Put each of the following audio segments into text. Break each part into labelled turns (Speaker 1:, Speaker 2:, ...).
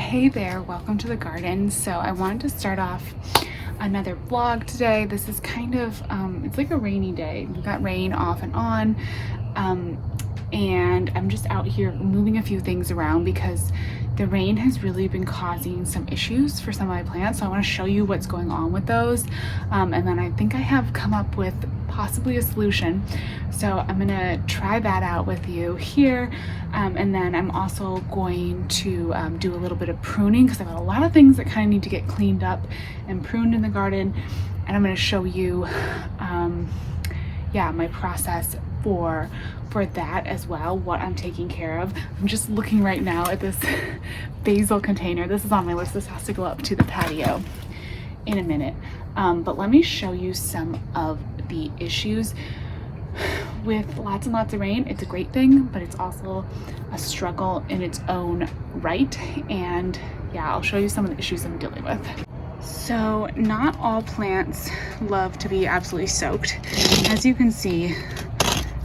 Speaker 1: Hey there, welcome to the garden. So I wanted to start off another vlog today. This is kind of, it's like a rainy day. We've got rain off and on. And I'm just out here moving a few things around because the rain has really been causing some issues for some of my plants. So I want to show you what's going on with those. And then I think I have come up with possibly a solution. So I'm gonna try that out with you here. And then I'm also going to do a little bit of pruning because I've got a lot of things that kind of need to get cleaned up and pruned in the garden. And I'm gonna show you, my process for that as well, what I'm taking care of. I'm just looking right now at this basil container. This is on my list. This has to go up to the patio in a minute. But let me show you some of the issues with lots and lots of rain. It's a great thing, but it's also a struggle in its own right. And yeah, I'll show you some of the issues I'm dealing with. So not all plants love to be absolutely soaked. As you can see,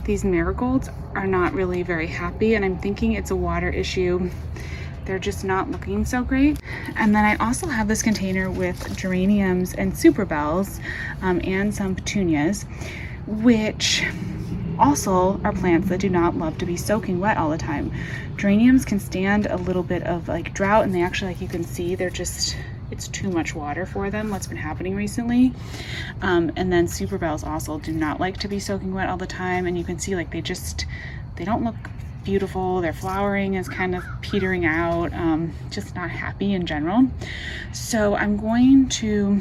Speaker 1: these marigolds are not really very happy, and I'm thinking it's a water issue. They're just not looking so great. And then I also have this container with geraniums and super bells and some petunias, which also are plants that do not love to be soaking wet all the time. Geraniums can stand a little bit of like drought, and they actually, like you can see, it's too much water for them, what's been happening recently. And then super bells also do not like to be soaking wet all the time, and you can see like they don't look beautiful. Their flowering is kind of petering out, just not happy in general. So I'm going to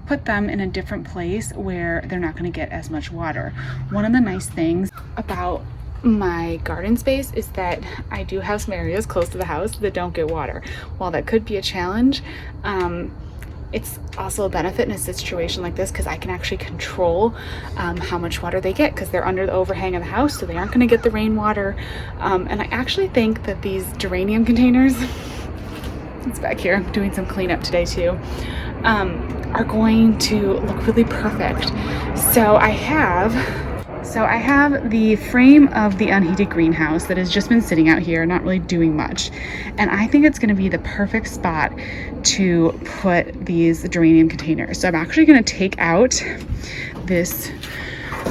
Speaker 1: put them in a different place where they're not going to get as much water. One of the nice things about my garden space is that I do have some areas close to the house that don't get water. While that could be a challenge, it's also a benefit in a situation like this because I can actually control how much water they get because they're under the overhang of the house, so they aren't going to get the rainwater. And I actually think that these geranium containers, it's back here, I'm doing some cleanup today too, are going to look really perfect. So I have the frame of the unheated greenhouse that has just been sitting out here, not really doing much. And I think it's going to be the perfect spot to put these geranium containers. So I'm actually going to take out this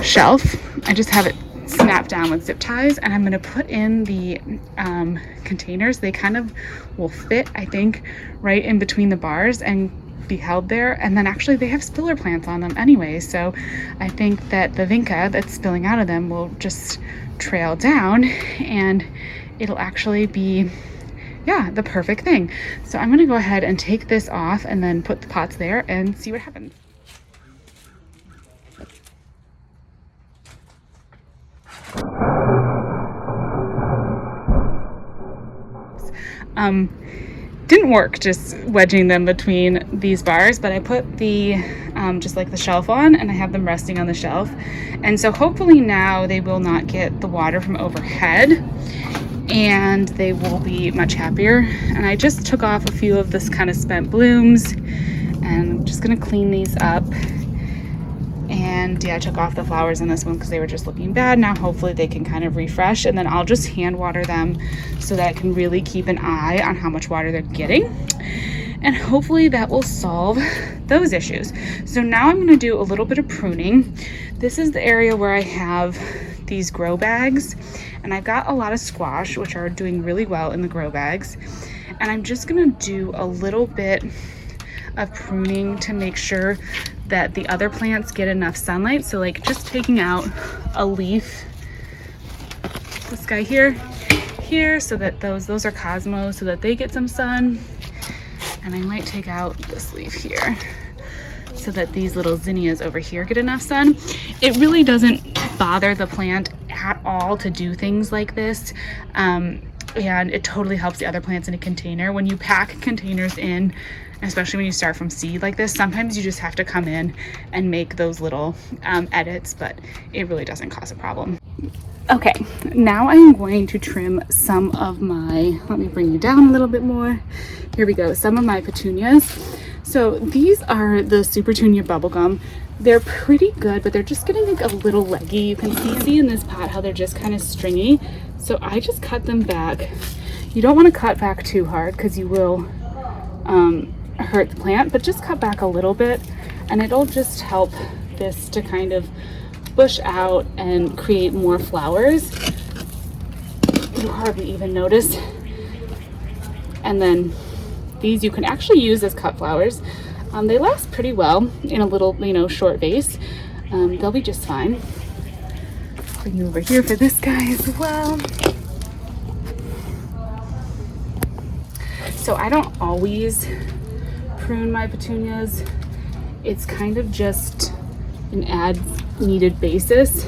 Speaker 1: shelf. I just have it snapped down with zip ties, and I'm going to put in the containers. They kind of will fit, I think, right in between the bars and be held there. And then actually they have spiller plants on them anyway, so I think that the vinca that's spilling out of them will just trail down, and it'll actually be the perfect thing. So I'm going to go ahead and take this off and then put the pots there and see what happens. Didn't work just wedging them between these bars, but I put the just like the shelf on, and I have them resting on the shelf, and so hopefully now they will not get the water from overhead and they will be much happier. And I just took off a few of this kind of spent blooms, and I'm just gonna clean these up. And I took off the flowers in this one because they were just looking bad. Now hopefully they can kind of refresh, and then I'll just hand water them so that I can really keep an eye on how much water they're getting, and hopefully that will solve those issues. So now I'm going to do a little bit of pruning. This is the area where I have these grow bags, and I've got a lot of squash which are doing really well in the grow bags, and I'm just going to do a little bit of pruning to make sure that the other plants get enough sunlight. So like just taking out a leaf, this guy here, so that those are cosmos, so that they get some sun. And I might take out this leaf here so that these little zinnias over here get enough sun. It really doesn't bother the plant at all to do things like this. And it totally helps the other plants in a container. When you pack containers in, especially when you start from seed like this, sometimes you just have to come in and make those little edits, but it really doesn't cause a problem. Okay, now I'm going to trim some of my, let me bring you down a little bit more. Here we go, some of my petunias. So these are the Super Petunia bubblegum. They're pretty good, but they're just getting like a little leggy. You can see in this pot how they're just kind of stringy. So I just cut them back You don't want to cut back too hard because you will hurt the plant, but just cut back a little bit and it'll just help this to kind of bush out and create more flowers. You hardly even notice. And then these you can actually use as cut flowers. They last pretty well in a little, short vase. They'll be just fine. Bring you over here for this guy as well. So I don't always prune my petunias. It's kind of just an as needed basis.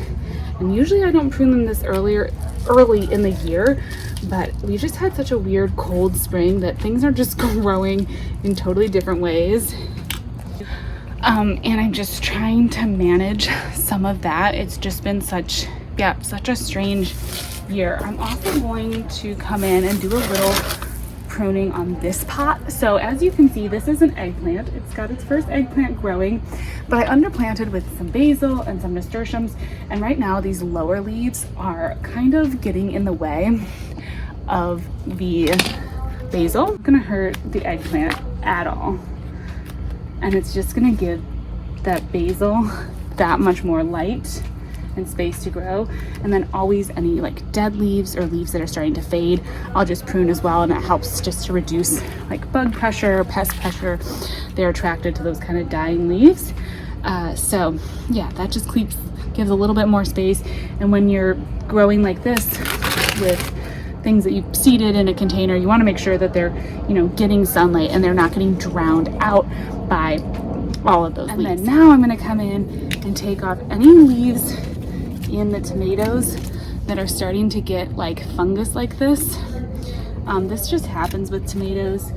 Speaker 1: And usually I don't prune them this early in the year, but we just had such a weird cold spring that things are just growing in totally different ways. And I'm just trying to manage some of that. It's just been such a strange year. I'm also going to come in and do a little pruning on this pot. So as you can see, this is an eggplant. It's got its first eggplant growing, but I underplanted with some basil and some nasturtiums, and right now these lower leaves are kind of getting in the way of the basil. It's gonna hurt the eggplant at all, and it's just gonna give that basil that much more light and space to grow. And then always any like dead leaves or leaves that are starting to fade, I'll just prune as well, and it helps just to reduce like bug pressure, pest pressure. They're attracted to those kind of dying leaves. So yeah, that just gives a little bit more space. And when you're growing like this with things that you've seeded in a container, you want to make sure that they're getting sunlight and they're not getting drowned out by all of those leaves. And then now I'm going to come in and take off any leaves in the tomatoes that are starting to get like fungus like this. This just happens with tomatoes,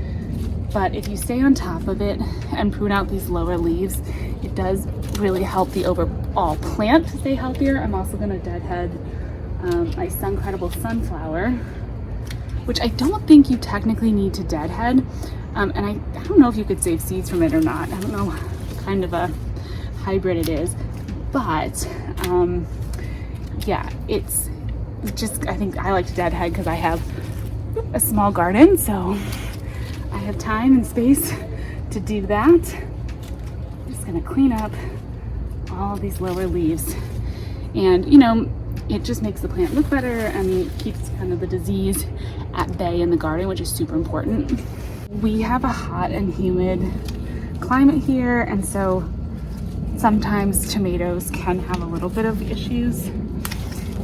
Speaker 1: but if you stay on top of it and prune out these lower leaves, it does really help the overall plant stay healthier. I'm also going to deadhead my Suncredible sunflower, which I don't think you technically need to deadhead. And I don't know if you could save seeds from it or not. I don't know what kind of a hybrid it is, but yeah, it's just, I think I like to deadhead because I have a small garden, so I have time and space to do that. I'm just gonna clean up all these lower leaves, and it just makes the plant look better and keeps kind of the disease at bay in the garden, which is super important. We have a hot and humid climate here, and so sometimes tomatoes can have a little bit of issues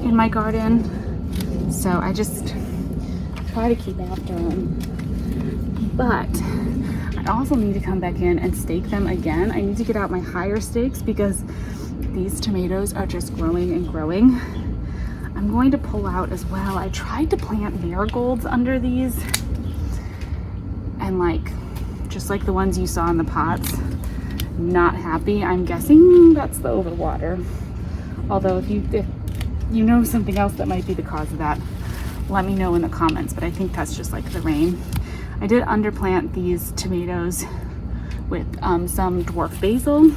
Speaker 1: in my garden, so I just try to keep after them. But I also need to come back in and stake them again. I need to get out my higher stakes because these tomatoes are just growing and growing. I'm going to pull out as well. I tried to plant marigolds under these, and just like the ones you saw in the pots, not happy. I'm guessing that's the overwater. Although if you know something else that might be the cause of that, let me know in the comments, but I think that's just like the rain. I did underplant these tomatoes with some dwarf basil,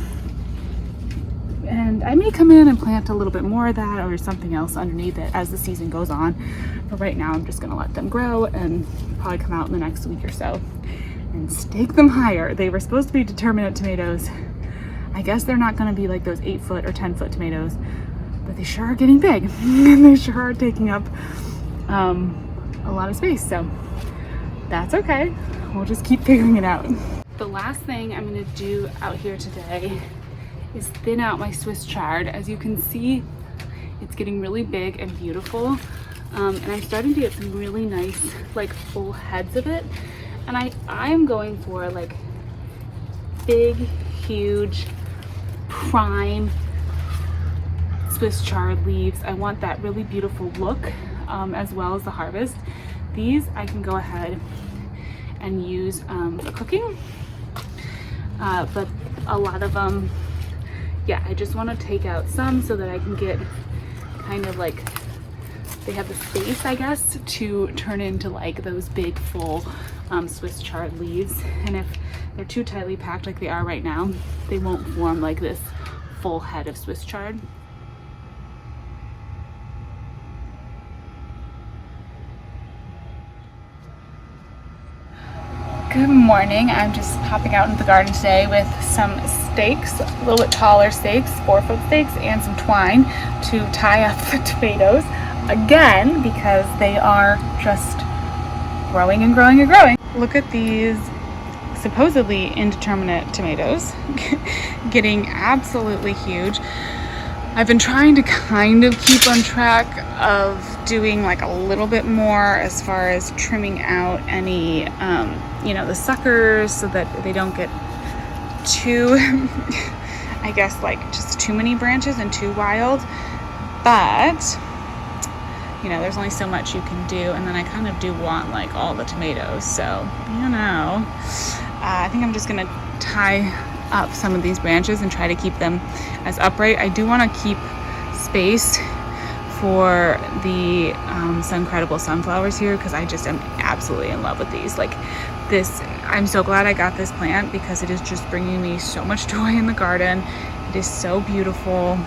Speaker 1: and I may come in and plant a little bit more of that or something else underneath it as the season goes on. But right now I'm just gonna let them grow and probably come out in the next week or so and stake them higher. They were supposed to be determinate tomatoes. I guess they're not gonna be like those 8-foot or 10-foot tomatoes, but they sure are getting big and they sure are taking up a lot of space. So that's okay. We'll just keep figuring it out. The last thing I'm gonna do out here today is thin out my Swiss chard. As you can see, it's getting really big and beautiful. And I'm starting to get some really nice like full heads of it. And I am going for like big, huge, prime Swiss chard leaves. I want that really beautiful look as well as the harvest. These I can go ahead and use for cooking, but a lot of them, yeah, I just want to take out some so that I can get kind of like, they have the space, I guess, to turn into like those big full Swiss chard leaves. And if they're too tightly packed like they are right now, they won't form like this full head of Swiss chard. Good morning. I'm just popping out into the garden today with some stakes, a little bit taller stakes, 4-foot stakes, and some twine to tie up the tomatoes again because they are just growing and growing and growing. Look at these supposedly indeterminate tomatoes getting absolutely huge. I've been trying to kind of keep on track of doing like a little bit more as far as trimming out any, the suckers so that they don't get too, I guess, like just too many branches and too wild. But, there's only so much you can do. And then I kind of do want like all the tomatoes. So, I think I'm just going to tie up some of these branches and try to keep them as upright. I do want to keep space for the Suncredible sunflowers here because I just am absolutely in love with these. Like this, I'm so glad I got this plant because it is just bringing me so much joy in the garden. It is so beautiful,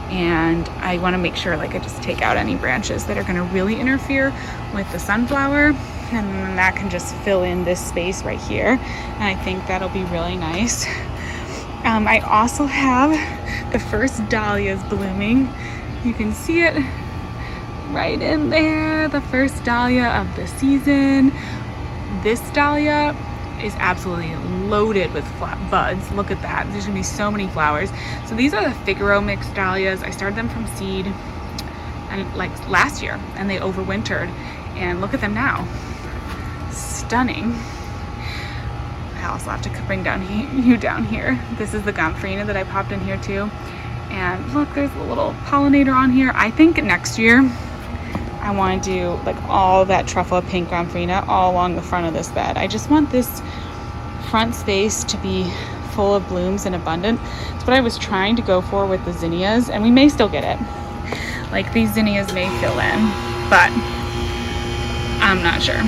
Speaker 1: and I want to make sure like I just take out any branches that are going to really interfere with the sunflower, and then that can just fill in this space right here, and I think that'll be really nice. I also have the first dahlias blooming. You can see it right in there, the first dahlia of the season. This dahlia is absolutely loaded with buds. Look at that. There's gonna be so many flowers. So these are the Figaro mixed dahlias. I started them from seed and like last year, and they overwintered, and look at them now. Stunning. I also have to bring you down here. This is the Gomphrena that I popped in here too. And look, there's a little pollinator on here. I think next year I want to do like all that truffle pink Gomphrena all along the front of this bed. I just want this front space to be full of blooms and abundant. That's what I was trying to go for with the zinnias, and we may still get it. Like these zinnias may fill in, but I'm not sure.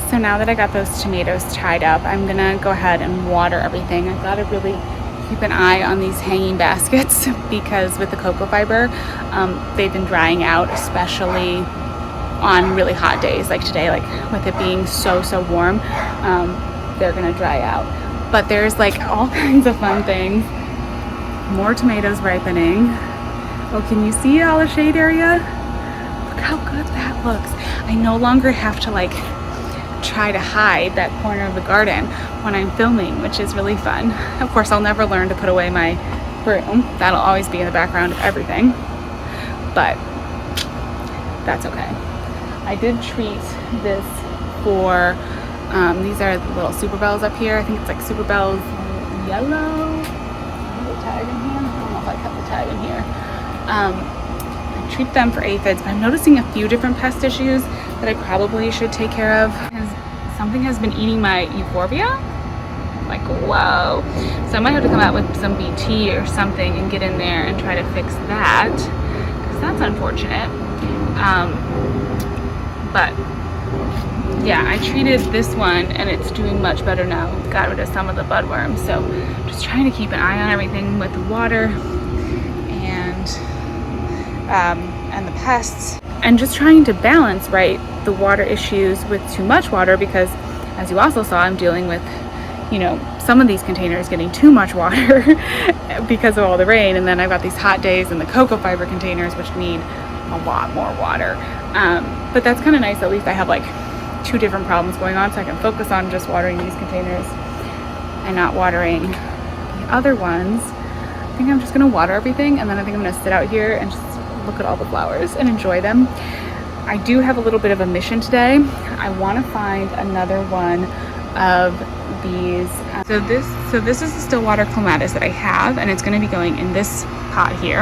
Speaker 1: So now that I got those tomatoes tied up, I'm gonna go ahead and water everything. I've gotta really keep an eye on these hanging baskets because with the cocoa fiber, they've been drying out, especially on really hot days like today, like with it being so warm, they're gonna dry out. But there's like all kinds of fun things. More tomatoes ripening. Oh, can you see all the shade area? Look how good that looks. I no longer have to like try to hide that corner of the garden when I'm filming, which is really fun. Of course, I'll never learn to put away my broom. That'll always be in the background of everything, but that's okay. I did treat this for, these are the little super bells up here. I think it's like super bells yellow. Is the tag in here? I don't know if I cut the tag in here. I treat them for aphids, but I'm noticing a few different pest issues that I probably should take care of. Something has been eating my euphorbia. I'm like, whoa. So I might have to come out with some BT or something and get in there and try to fix that, because that's unfortunate. But yeah, I treated this one and it's doing much better now. Got rid of some of the budworms. So just trying to keep an eye on everything with the water and the pests, and just trying to balance the water issues with too much water, because as you also saw, I'm dealing with some of these containers getting too much water because of all the rain, and then I've got these hot days in the cocoa fiber containers which need a lot more water. But that's kind of nice. At least I have like two different problems going on, so I can focus on just watering these containers and not watering the other ones. I think I'm just gonna water everything, and then I think I'm gonna sit out here and just look at all the flowers and enjoy them. I do have a little bit of a mission today. I want to find another one of these. So this is the Stillwater clematis that I have, and it's going to be going in this pot here.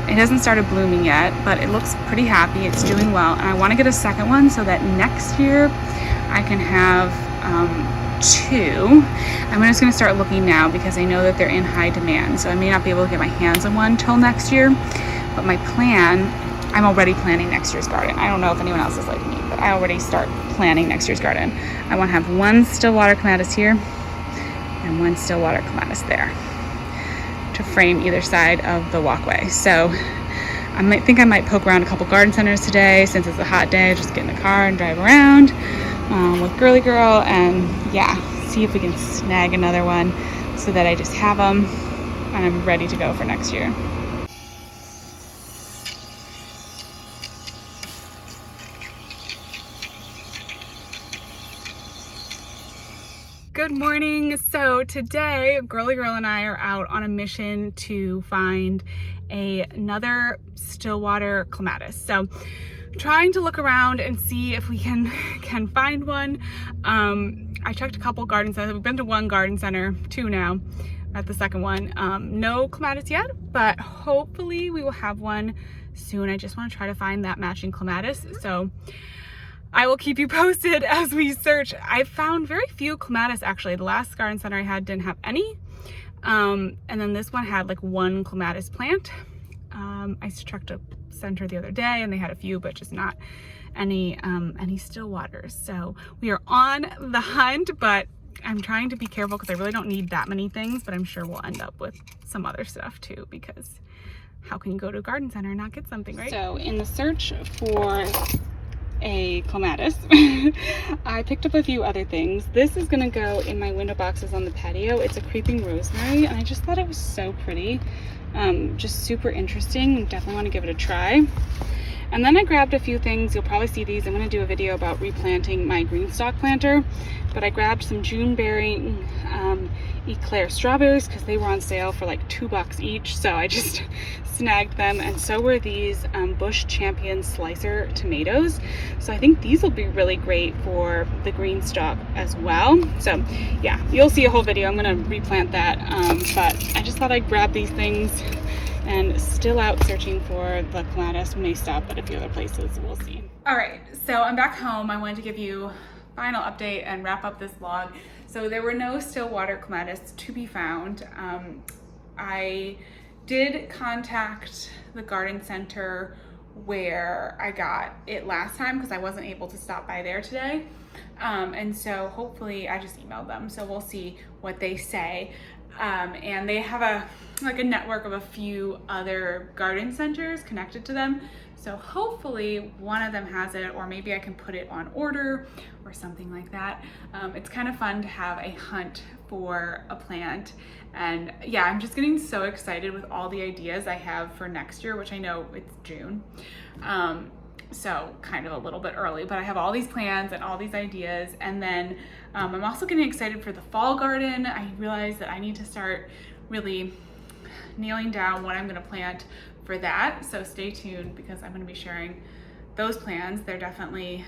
Speaker 1: It hasn't started blooming yet, but it looks pretty happy. It's doing well, and I want to get a second one so that next year I can have 2. I'm just going to start looking now because I know that they're in high demand, so I may not be able to get my hands on one till next year. But my plan, I'm already planning next year's garden. I don't know if anyone else is like me, but I already start planning next year's garden. I want to have 1 Stillwater clematis here and 1 Stillwater clematis there to frame either side of the walkway. So I might poke around a couple garden centers today since it's a hot day. Just get in the car and drive around with Girly Girl, and yeah, see if we can snag another one so that I just have them and I'm ready to go for next year. Good morning. So today, Girly Girl and I are out on a mission to find another Stillwater clematis. So trying to look around and see if we can find one. I checked a couple garden centers. We've been to 1 garden center, 2 now, at the second one. No clematis yet, but hopefully we will have one soon. I just want to try to find that matching clematis. So I will keep you posted as we search. I found very few clematis actually. The last garden center I had didn't have any. And then this one had like 1 clematis plant. I checked a center the other day and they had a few, but just not any Stillwaters. So we are on the hunt, but I'm trying to be careful because I really don't need that many things, but I'm sure we'll end up with some other stuff too, because how can you go to a garden center and not get something, right? So in the search for a clematis, I picked up a few other things. This is gonna go in my window boxes on the patio. It's a creeping rosemary, and I just thought it was so pretty. Just super interesting. Definitely want to give it a try. And then I grabbed a few things. You'll probably see these. I'm going to do a video about replanting my green stalk planter, but I grabbed some June bearing eclair strawberries because they were on sale for like $2 each, so I just snagged them. And so were these Bush Champion slicer tomatoes, so I think these will be really great for the green stalk as well. So yeah, you'll see a whole video. I'm gonna replant that, but I just thought I'd grab these things. And still out searching for the clematis. We may stop at a few other places, we'll see. All right, so I'm back home. I wanted to give you final update and wrap up this vlog. So there were no Stillwater clematis to be found. I did contact the garden center where I got it last time because I wasn't able to stop by there today. And so hopefully I just emailed them. So we'll see what they say. And they have a network of a few other garden centers connected to them. So hopefully one of them has it, or maybe I can put it on order or something like that. It's kind of fun to have a hunt for a plant. And yeah, I'm just getting so excited with all the ideas I have for next year, which I know it's June. So kind of a little bit early, but I have all these plans and all these ideas. And then I'm also getting excited for the fall garden. I realized that I need to start really nailing down what I'm going to plant for that. So stay tuned because I'm going to be sharing those plans. They're definitely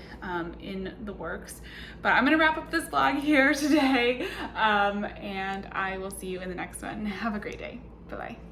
Speaker 1: in the works. But I'm going to wrap up this vlog here today, and I will see you in the next one. Have a great day. Bye-bye.